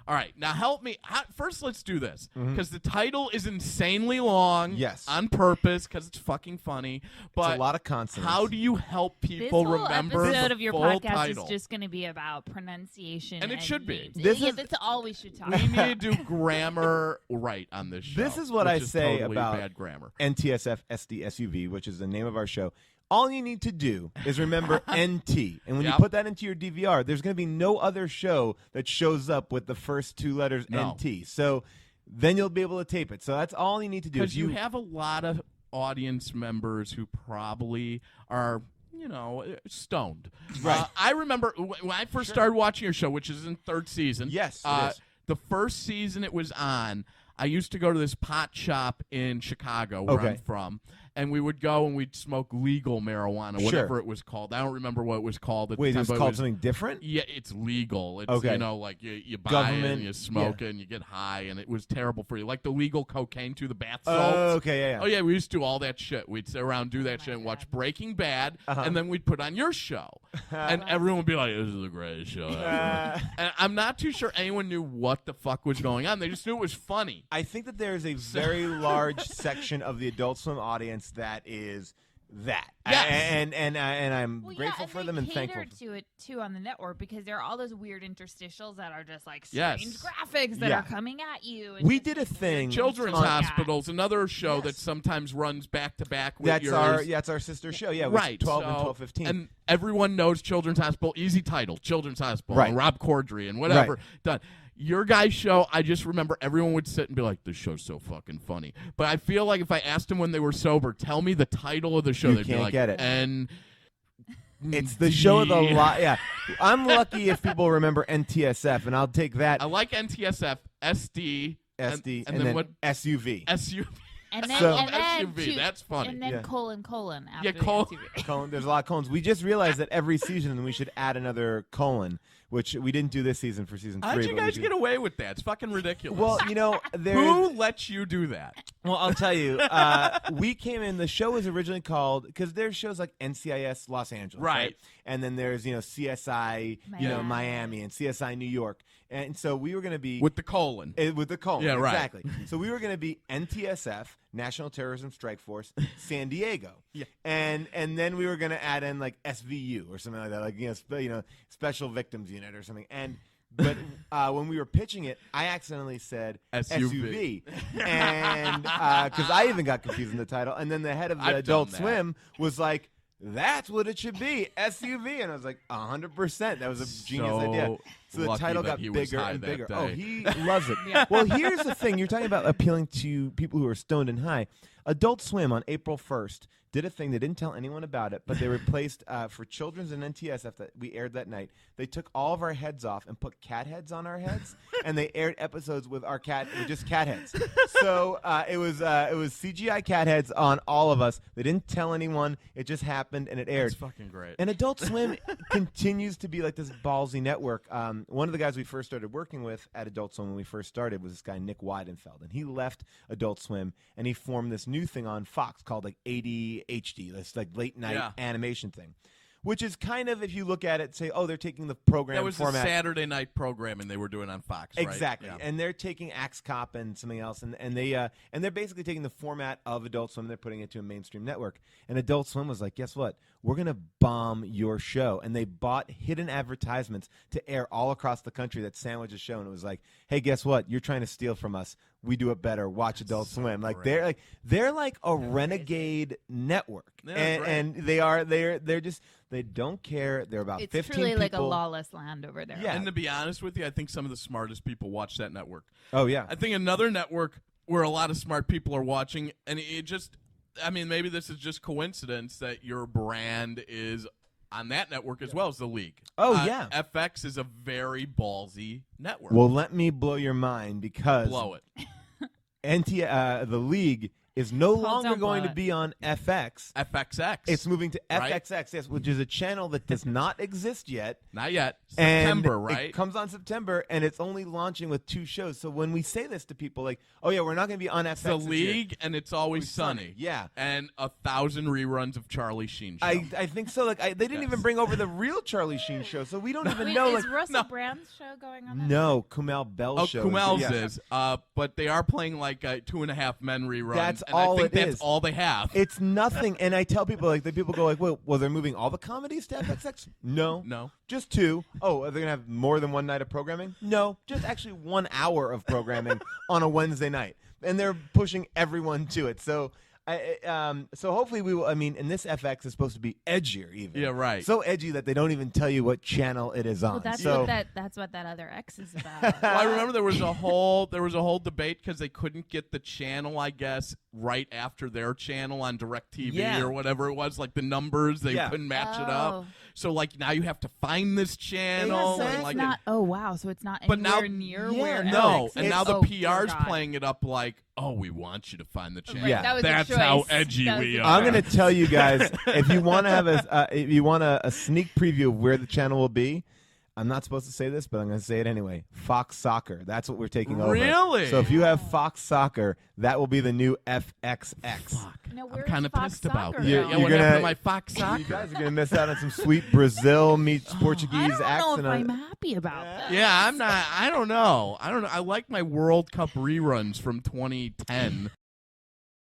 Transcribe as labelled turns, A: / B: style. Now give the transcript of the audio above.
A: All right, now help me. First, let's do this because the title is insanely long.
B: Yes.
A: On purpose because it's fucking funny. But
B: it's a lot of consonants.
A: How do you help people remember
C: this whole episode
A: the
C: of your
A: full
C: podcast
A: title?
C: is just going to be about pronunciation,
A: And it should be.
C: Names. That's all we should talk
A: We
C: about.
A: need to do grammar right on this show.
B: This is what
A: which
B: I
A: is
B: say
A: totally
B: about
A: bad grammar.
B: NTSF SDSUV, which is the name of our show. All you need to do is remember NT. And when you put that into your DVR, there's going to be no other show that shows up with the first two letters NT. So then you'll be able to tape it. So that's all you need to do.
A: Because you have a lot of audience members who probably are, stoned.
B: Right.
A: I remember when I first started watching your show, which is in third season.
B: Yes, it is.
A: The first season it was on, I used to go to this pot shop in Chicago where I'm from. And we would go and we'd smoke legal marijuana, whatever it was called. I don't remember what it was called.
B: Wait, it was called something different?
A: Yeah, it's legal. It's, like you buy
B: Government,
A: it and you smoke it and you get high, and it was terrible for you. Like the legal cocaine too, the bath salts.
B: Oh, okay, yeah.
A: Oh, yeah, we used to do all that shit. We'd sit around, do that shit, and watch Breaking Bad, and then we'd put on your show. And everyone would be like, this is the greatest show ever. And I'm not too sure anyone knew what the fuck was going on. They just knew it was funny.
B: I think that there is a very large section of the Adult Swim audience that is that.
A: Yes.
B: And I'm grateful for them and thankful.
C: To it too on the network because there are all those weird interstitials that are just like strange graphics that are coming at you. And
B: we did a thing.
A: Children's Hospitals, another show that sometimes runs back to back with yours.
B: That's our sister show. Yeah,
A: right.
B: 12 and 12:15.
A: And everyone knows Children's Hospital. Easy title, Children's Hospital.
B: Right.
A: And Rob Corddry and whatever.
B: Right.
A: Done. Your guys' show, I just remember everyone would sit and be like, this show's so fucking funny. But I feel like if I asked them when they were sober, tell me the title of the show, they'd be like,
B: get it.
A: And
B: it's the show of the lot. Yeah. I'm lucky if people remember NTSF, and I'll take that.
A: I like NTSF, SD, and
B: then
A: what?
B: SUV.
A: SUV.
C: And then,
A: SUV, that's funny.
C: And then colon after
A: Yeah, colon.
B: Colon. There's a lot of colons. We just realized that every season we should add another colon, which we didn't do this season for season 3.
A: How'd you guys get away with that? It's fucking ridiculous.
B: Well,
A: who lets you do that?
B: Well, I'll tell you. We came in. The show was originally called because there's shows like NCIS Los Angeles, right? And then there's CSI Miami and CSI New York, and so we were going to be
A: with the colon.
B: With the colon,
A: yeah, right.
B: Exactly. So we were going to be NTSF, National Terrorism Strike Force, San Diego, and then we were going to add in like SVU or something like that, like Special Victims Unit or something, But when we were pitching it, I accidentally said SUV, and because I even got confused in the title, and then the head of the Adult Swim was like, "That's what it should be, SUV," and I was like, 100%. That was a genius idea. So the title got bigger and bigger. Oh, he loves it. Well, here's the thing: you're talking about appealing to people who are stoned and high. Adult Swim on April 1st did a thing. They didn't tell anyone about it, but they replaced for Children's and NTSF that we aired that night. They took all of our heads off and put cat heads on our heads, and they aired episodes with just cat heads. So it was CGI cat heads on all of us. They didn't tell anyone. It just happened, and it aired.
A: That's fucking great.
B: And Adult Swim continues to be like this ballsy network. One of the guys we first started working with at Adult Swim when we first started was this guy Nick Weidenfeld, and he left Adult Swim and he formed this new thing on Fox called like ADHD, this like late night animation thing, which is kind of, if you look at it, say, oh, they're taking the program
A: that was
B: format.
A: The Saturday night programming they were doing on Fox, right?
B: Exactly, and they're taking Axe Cop and something else, and they're basically taking the format of Adult Swim and they're putting it to a mainstream network. And Adult Swim was like, guess what? We're gonna bomb your show, and they bought hidden advertisements to air all across the country that sandwiched the show, and it was like, hey, guess what? You're trying to steal from us. We do it better. Watch Adult Swim. Like they're like a renegade network, and they don't care. They're about 15 people.
C: It's truly like a lawless land over there.
A: Yeah, and to be honest with you, I think some of the smartest people watch that network.
B: Oh yeah,
A: I think another network where a lot of smart people are watching, and it just, I mean, maybe this is just coincidence that your brand is on that network as well as the league.
B: Oh yeah,
A: FX is a very ballsy network.
B: Well, let me blow your mind because
A: blow it.
B: the league is no
C: Hold
B: longer
C: on,
B: going to
C: what?
B: be on FX.
A: FXX.
B: It's moving to
A: Right?
B: FXX, yes, which is a channel that does not exist yet.
A: Not yet.
B: And
A: September, right?
B: It comes on September, and it's only launching with 2 shows. So when we say this to people, like, "Oh yeah, we're not going to be on FX."
A: The
B: this year,"
A: League and It's Always Sunny.
B: Yeah.
A: And 1,000 reruns of Charlie Sheen show.
B: I think so. Like they didn't even bring over the real Charlie Sheen show, so we don't even know.
C: Is
B: Like,
C: Russell Brand's show going on? That
B: no, Kumail Bell's show.
A: Kumail's
B: yeah.
A: is. But they are playing like 2.5 Men reruns.
B: That's
A: and
B: all
A: I think
B: it
A: that's
B: is.
A: all they have.
B: It's nothing. And I tell people, like, the people go like, well, they're moving all the comedies to FXX? No.
A: No.
B: Just 2. Oh, are they going to have more than 1 night of programming? No. Just actually 1 hour of programming on a Wednesday night. And they're pushing everyone to it. So so hopefully we will. I mean, and this FX is supposed to be edgier, even.
A: Yeah, right.
B: So edgy that they don't even tell you what channel it is on.
C: Well, that's
B: so,
C: what that other X is about.
A: Well, I remember there was a whole debate because they couldn't get the channel, I guess, right after their channel on DirecTV
B: Yeah.
A: or whatever it was, like the numbers they couldn't match it up.
C: Oh.
A: So like now you have to find this channel.
B: Yeah,
A: and,
C: It's
A: like,
C: not. Oh wow! So it's not
A: But
C: anywhere
A: now-
C: near
B: yeah,
C: where.
A: no,
C: FX
A: and
C: is.
A: now the
C: Oh, dear
A: PR's
C: God.
A: playing it up like, oh, we want you to find the channel.
C: Right,
B: Yeah.
C: that was a
A: That's how
C: choice.
A: edgy
C: That was
A: we
C: a
A: are.
B: I'm going to tell you guys, if you want to have a sneak preview of where the channel will be, I'm not supposed to say this, but I'm going to say it anyway. Fox Soccer. That's what we're taking over.
A: Really?
B: So if you have Fox Soccer, that will be the new FXX.
C: Now,
A: I'm
C: where's
A: kind of
C: Fox
A: pissed about
C: Soccer
A: that.
B: You're-
C: now?
A: Yeah,
B: you're
A: what happened to
B: gonna-
A: my Fox
B: You
A: Soccer?
B: guys are going to miss out on some sweet Brazil meets Portuguese
C: I don't know
B: accent.
C: if I'm happy about that.
A: Yeah, I'm not. I don't know. I like my World Cup reruns from 2010